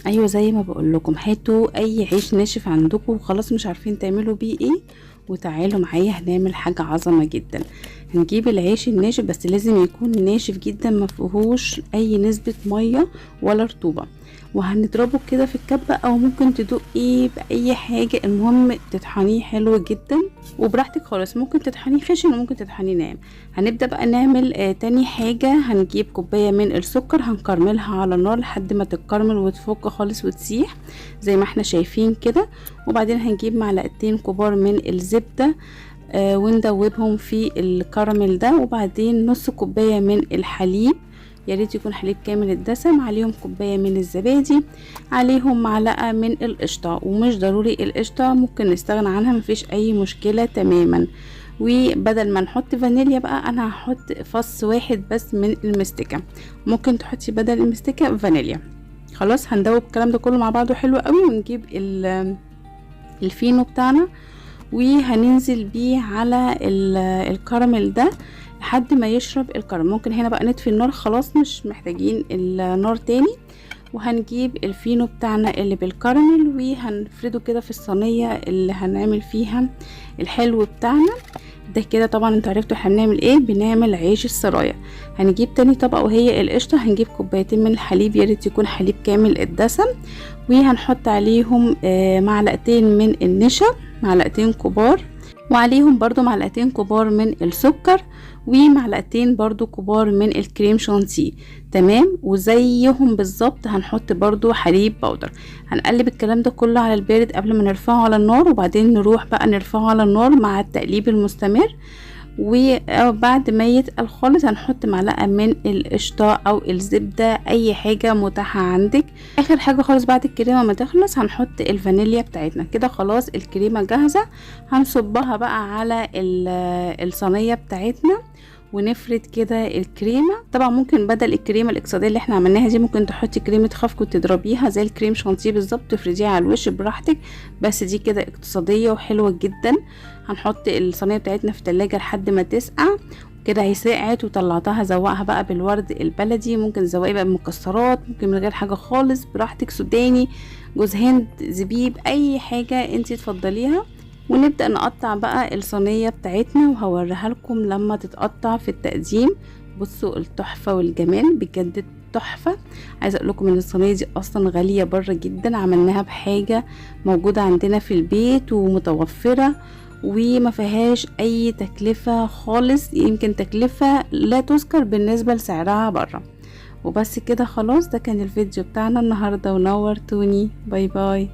ايوه زي ما بقول لكم، هاتوا اي عيش ناشف عندكم وخلاص مش عارفين تعملوا بيه ايه، وتعالوا معايا هنعمل حاجه عظمه جدا. هنجيب العيش الناشف، بس لازم يكون ناشف جدا ما فيهوش اي نسبه ميه ولا رطوبه، وهنضربه كده في الكبه، او ممكن تدقيه باي حاجه، المهم تطحنيه حلو جدا وبراحتك خالص. ممكن تطحنيه خشن وممكن تطحنيه ناعم. هنبدأ بقى نعمل تاني حاجة، هنجيب كوباية من السكر، هنكرملها على النار لحد ما تتكرمل وتفك خالص وتسيح زي ما احنا شايفين كده. وبعدين هنجيب معلقتين كبار من الزبدة وندوبهم في الكراميل ده، وبعدين نص كوباية من الحليب، يا ريت يكون حليب كامل الدسم، عليهم كوباية من الزبادي، عليهم معلقة من القشطة، ومش ضروري القشطة، ممكن نستغنى عنها مفيش اي مشكلة تماما. وبدل ما نحط فانيليا بقى انا هحط فص واحد بس من المستكة، ممكن تحطي بدل المستكة فانيليا. خلاص هندوب الكلام ده كله مع بعضه حلو قوي، ونجيب الفينو بتاعنا وهننزل بيه على الكراميل ده لحد ما يشرب الكراميل. ممكن هنا بقى نطفي النار، خلاص مش محتاجين النار تاني. وهنجيب الفينو بتاعنا اللي بالكراميل وهنفرده كده في الصينية اللي هنعمل فيها الحلو بتاعنا ده. كده طبعا انتوا عرفتوا احنا بنعمل ايه، بنعمل عيش السرايا. هنجيب تاني طبق وهي القشطة، هنجيب كوبايتين من الحليب، يا ريت يكون حليب كامل الدسم، وهنحط عليهم معلقتين من النشا، معلقتين كبار، وعليهم برضو معلقتين كبار من السكر، ومعلقتين برضو كبار من الكريم شانتيه. تمام، وزيهم بالظبط هنحط برضو حليب بودر. هنقلب الكلام ده كله على البارد قبل ما نرفعه على النار، وبعدين نروح بقى نرفعه على النار مع التقليب المستمر. وبعد ما يتقل خالص هنحط معلقة من القشطة او الزبدة، اي حاجة متاحة عندك. اخر حاجة خالص بعد الكريمة ما تخلص هنحط الفانيليا بتاعتنا. كده خلاص الكريمة جاهزة، هنصبها بقى على الصينية بتاعتنا ونفرد كده الكريمة. طبعا ممكن بدل الكريمة الاقتصادية اللي احنا عملناها دي ممكن تحطي كريمة خفق وتضربيها زي الكريم شانتيه بالظبط، تفرديها على الوش براحتك، بس دي كده اقتصادية وحلوة جدا. هنحط الصينية بتاعتنا في التلاجة لحد ما تسقع كده. هي سقعت وطلعتها، زوقها بقى بالورد البلدي، ممكن تزوقي بقى بمكسرات، ممكن من غير حاجة خالص براحتك، سوداني، جوز هند، زبيب، اي حاجة انتي تفضليها. ونبدأ نقطع بقى الصينية بتاعتنا وهوريها لكم لما تتقطع في التقديم. بصوا التحفة والجمال بجد تحفة. عايزة اقول لكم ان الصينية دي اصلا غالية بره جدا، عملناها بحاجة موجودة عندنا في البيت ومتوفرة وما فيهاش اي تكلفة خالص، يمكن تكلفة لا تذكر بالنسبة لسعرها بره. وبس كده خلاص، ده كان الفيديو بتاعنا النهاردة ونورتوني. باي باي.